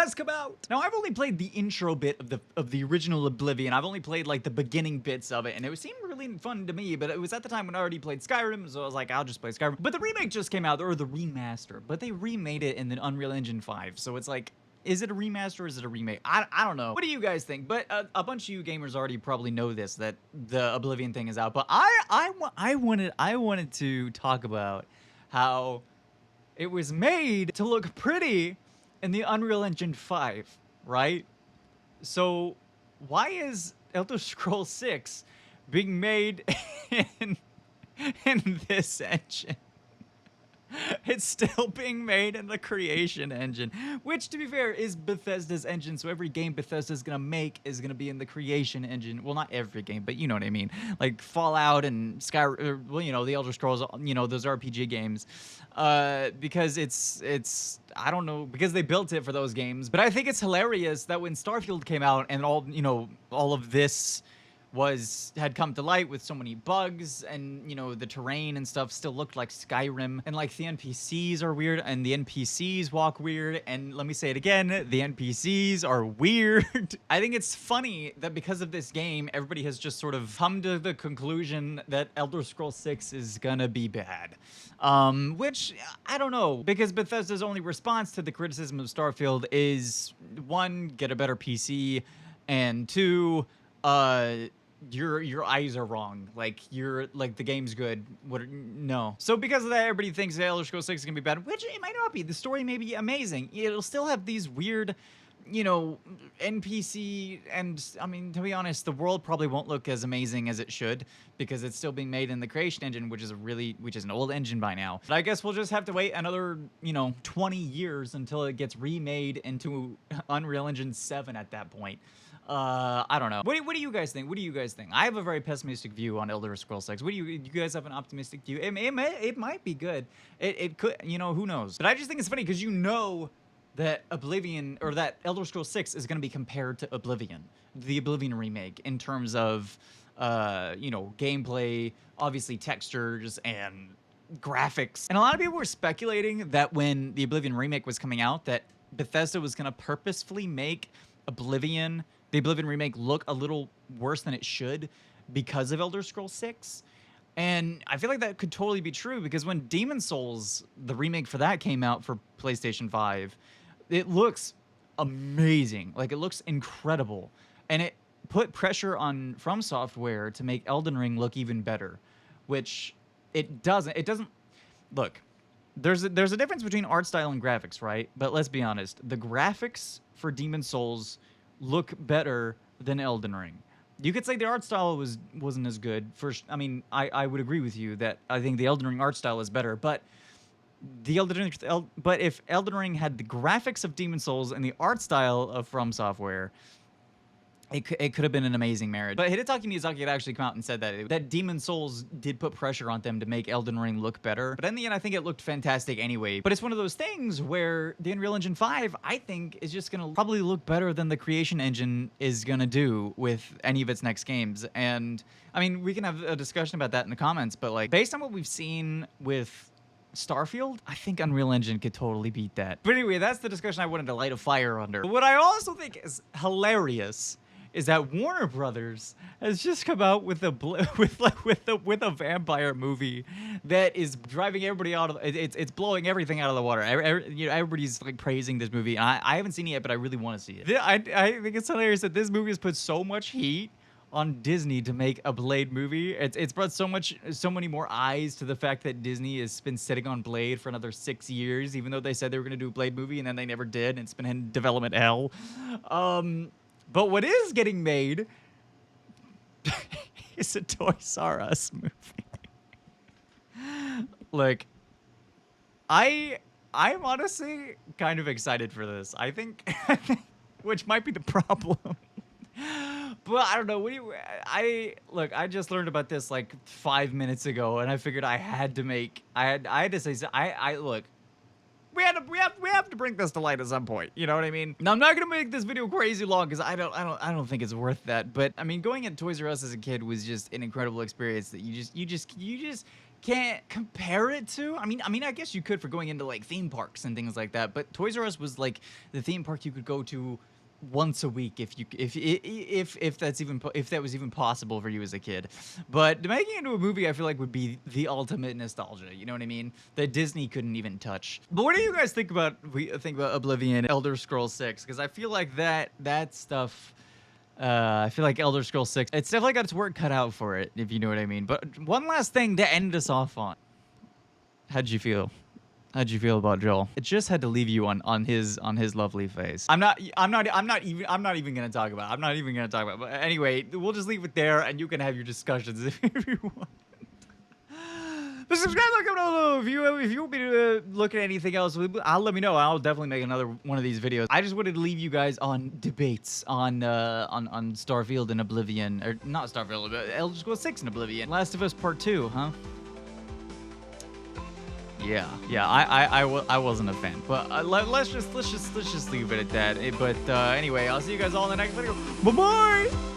has come out. Now, I've only played the intro bit of the original Oblivion. I've only played like the beginning bits of it, and it seemed really fun to me, but it was at the time when I already played Skyrim, so I was like, I'll just play Skyrim. But the remake just came out, or the remaster, but they remade it in the Unreal Engine 5, so it's like, is it a remaster or is it a remake? I don't know. What do you guys think? But a bunch of you gamers already probably know this, that the Oblivion thing is out. But I wanted to talk about how it was made to look pretty in the Unreal Engine 5, right? So why is Elder Scrolls 6 being made in this engine? It's still being made in the Creation Engine, which, to be fair, is Bethesda's engine, so every game Bethesda's gonna make is gonna be in the Creation Engine. Well, not every game, but you know what I mean. Like Fallout and Skyrim, well, you know, the Elder Scrolls, you know, those RPG games. Because it's I don't know, because they built it for those games. But I think it's hilarious that when Starfield came out and all, you know, all of this had come to light with so many bugs, and you know the terrain and stuff still looked like Skyrim, and like the NPCs are weird, and the NPCs walk weird, and let me say it again, the NPCs are weird. I think it's funny that because of this game, everybody has just sort of come to the conclusion that Elder Scrolls 6 is gonna be bad. Which I don't know, because Bethesda's only response to the criticism of Starfield is, one, get a better PC, and two, your eyes are wrong. Like, the game's good. No. So because of that, everybody thinks Elder Scrolls 6 is gonna be bad, which it might not be. The story may be amazing. It'll still have these weird, you know, NPC, and I mean, to be honest, the world probably won't look as amazing as it should, because it's still being made in the Creation Engine, which is an old engine by now. But I guess we'll just have to wait another, you know, 20 years until it gets remade into Unreal Engine 7 at that point. I don't know. What do you guys think? What do you guys think? I have a very pessimistic view on Elder Scrolls 6. What do you guys have an optimistic view? It might be good. It could, you know, who knows? But I just think it's funny because you know that Oblivion, or that Elder Scrolls 6 is going to be compared to Oblivion, the Oblivion remake, in terms of, you know, gameplay, obviously textures and graphics. And a lot of people were speculating that when the Oblivion remake was coming out, that Bethesda was going to purposefully make the Oblivion remake look a little worse than it should because of Elder Scrolls 6. And I feel like that could totally be true, because when Demon's Souls, the remake for that, came out for PlayStation 5, it looks amazing. Like, it looks incredible. And it put pressure on From Software to make Elden Ring look even better, which it doesn't. Look, there's a difference between art style and graphics, right? But let's be honest, the graphics for Demon's Souls look better than Elden Ring. You could say the art style wasn't as good. I mean, I would agree with you that I think the Elden Ring art style is better, but if Elden Ring had the graphics of Demon's Souls and the art style of From Software, it could have been an amazing marriage. But Hidetaka Miyazaki had actually come out and said that Demon's Souls did put pressure on them to make Elden Ring look better. But in the end, I think it looked fantastic anyway. But it's one of those things where the Unreal Engine 5, I think, is just going to probably look better than the Creation Engine is going to do with any of its next games. And, I mean, we can have a discussion about that in the comments, but, like, based on what we've seen with Starfield, I think Unreal Engine could totally beat that. But anyway, that's the discussion I wanted to light a fire under. But what I also think is hilarious is that Warner Brothers has just come out with a vampire movie that is driving everybody out of it's blowing everything out of the water. You know, everybody's like praising this movie, and I haven't seen it yet, but I really want to see it. I think it's hilarious that this movie has put so much heat on Disney to make a Blade movie. It's brought so many more eyes to the fact that Disney has been sitting on Blade for another 6 years, even though they said they were going to do a Blade movie and then they never did, and it's been in development hell. But what is getting made is a Toys R Us movie. Like, I'm honestly kind of excited for this. I think, which might be the problem. But I don't know. I just learned about this like 5 minutes ago, and I figured I had to say, look. We have to bring this to light at some point. You know what I mean? Now, I'm not gonna make this video crazy long because I don't think it's worth that. But I mean, going at Toys R Us as a kid was just an incredible experience that you just can't compare it to. I mean, I guess you could for going into like theme parks and things like that. But Toys R Us was like the theme park you could go to once a week if that was even possible for you as a kid. But making it into a movie, I feel like would be the ultimate nostalgia. You know what I mean? That Disney couldn't even touch. But what do you guys think about Oblivion, Elder Scrolls 6? Because I feel like that stuff. I feel like Elder Scrolls 6, it's definitely got its work cut out for it, if you know what I mean. But one last thing to end us off on. How'd you feel? How'd you feel about Joel? It just had to leave you on his lovely face. I'm not even gonna talk about it. I'm not even gonna talk about it. But anyway, we'll just leave it there, and you can have your discussions if you want. But subscribe, like, comment below if you want me to look at anything else. Let me know. I'll definitely make another one of these videos. I just wanted to leave you guys on debates on Starfield and Oblivion, or not Starfield, but Elder Scrolls 6 and Oblivion. Last of Us Part 2, huh? Yeah, I wasn't a fan, but let's just leave it at that. But anyway, I'll see you guys all in the next video. Bye bye.